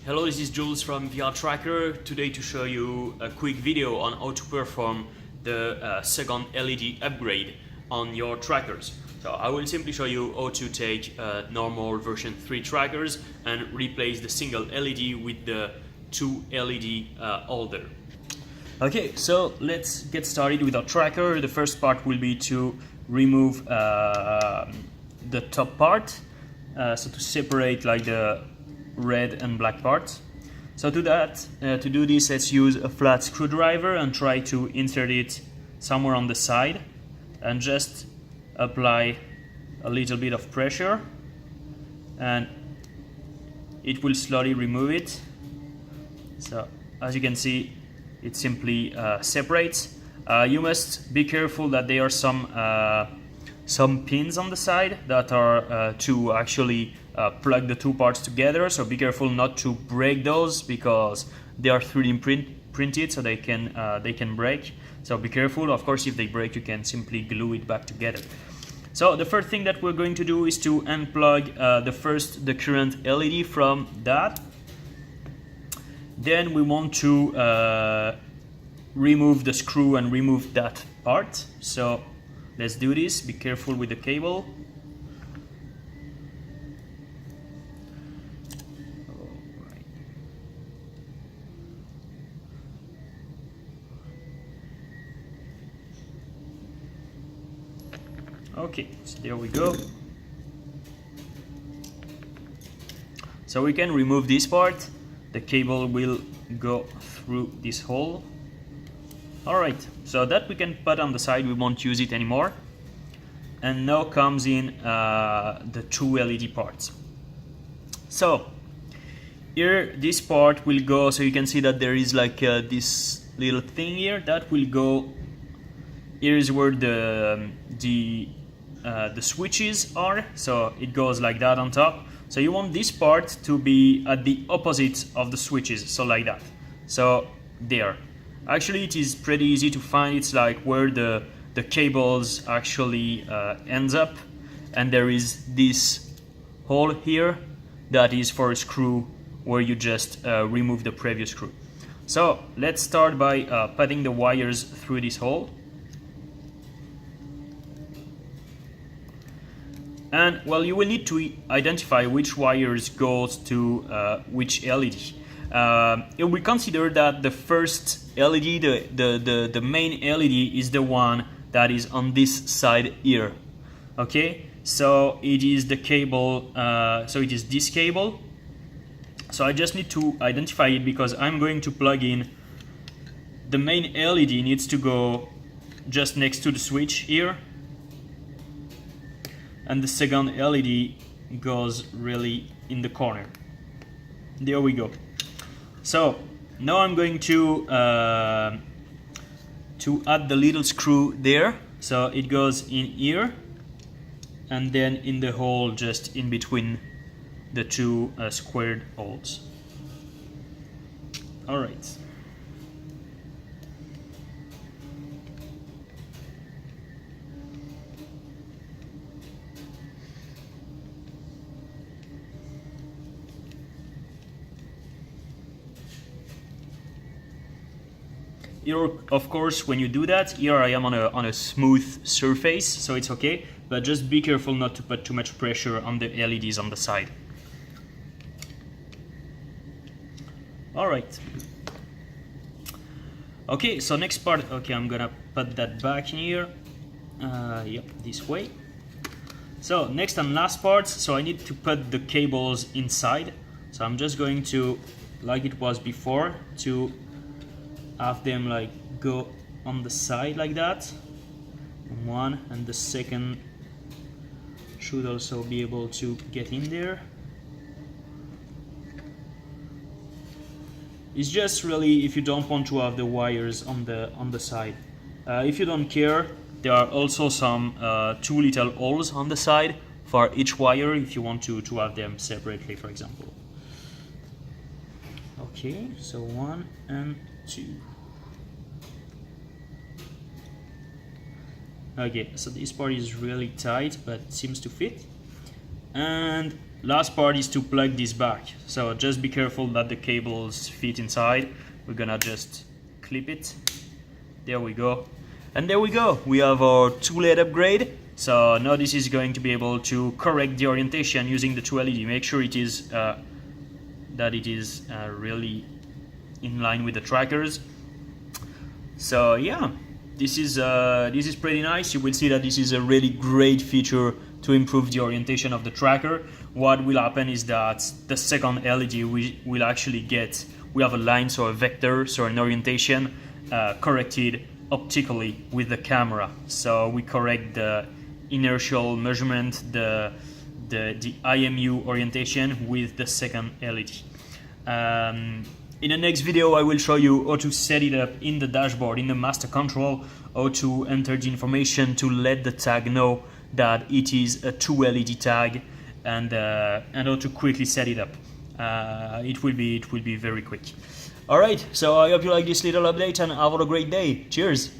Hello, this is Jules from VR Tracker. Today to show you a quick video on how to perform the second LED upgrade on your trackers. So I will simply show you how to take normal version 3 trackers and replace the single LED with the 2 LED holder. Okay, so let's get started with our tracker. The first part will be to remove the top part, so to separate like the red and black parts. So to do this, let's use a flat screwdriver and try to insert it somewhere on the side and just apply a little bit of pressure and it will slowly remove it. So as you can see, it simply separates. You must be careful that there are some pins on the side that are to actually plug the two parts together, so be careful not to break those because they are 3D printed, so they can break. So be careful. Of course, if they break, you can simply glue it back together. So the first thing that we're going to do is to unplug the current LED from that. Then we want to remove the screw and remove that part. So let's do this. Be careful with the cable. Okay, so there we go. So we can remove this part. The cable will go through this hole. Alright, so that we can put on the side, we won't use it anymore. And now comes in the two LED parts. So here this part will go, so you can see that there is like this little thing here that will go. Here is where the switches are, so it goes like that on top. So you want this part to be at the opposite of the switches, so like that. So there. Actually, it is pretty easy to find. It's like where the cables actually ends up, and there is this hole here that is for a screw where you just remove the previous screw. So let's start by putting the wires through this hole. And well, you will need to identify which wires goes to which LED. We consider that the first LED, the main LED, is the one that is on this side here. Okay, so it is the cable. So it is this cable. So I just need to identify it because I'm going to plug in. The main LED needs to go just next to the switch here. And the second LED goes really in the corner. There we go. So now I'm going to add the little screw there. So it goes in here, and then in the hole just in between the two squared holes. All right. Here, of course, when you do that, here I am on a smooth surface, so it's okay, but just be careful not to put too much pressure on the LEDs on the side. Alright. Okay, so next part, okay, I'm gonna put that back in here. Yep, this way. So next and last part, so I need to put the cables inside. So I'm just going to, like it was before, to have them like go on the side like that. One, and the second should also be able to get in there. It's just really if you don't want to have the wires on the side. If you don't care, there are also some two little holes on the side for each wire if you want to have them separately, for example. Okay, so 1 and 2. Okay, so this part is really tight, but seems to fit. And last part is to plug this back. So just be careful that the cables fit inside. We're gonna just clip it. There we go. And there we go. We have our 2 LED upgrade. So now this is going to be able to correct the orientation using the 2 LED. Make sure it is really in line with the trackers. So yeah, this is pretty nice. You will see that this is a really great feature to improve the orientation of the tracker. What will happen is that the second LED will actually we have a line, so a vector, so an orientation corrected optically with the camera. So we correct the inertial measurement, the IMU orientation with the second LED. In the next video I will show you how to set it up in the dashboard, in the master control, how to enter the information to let the tag know that it is a 2 LED tag, and how to quickly set it up. It will be very quick. Alright, so I hope you like this little update and have a great day. Cheers!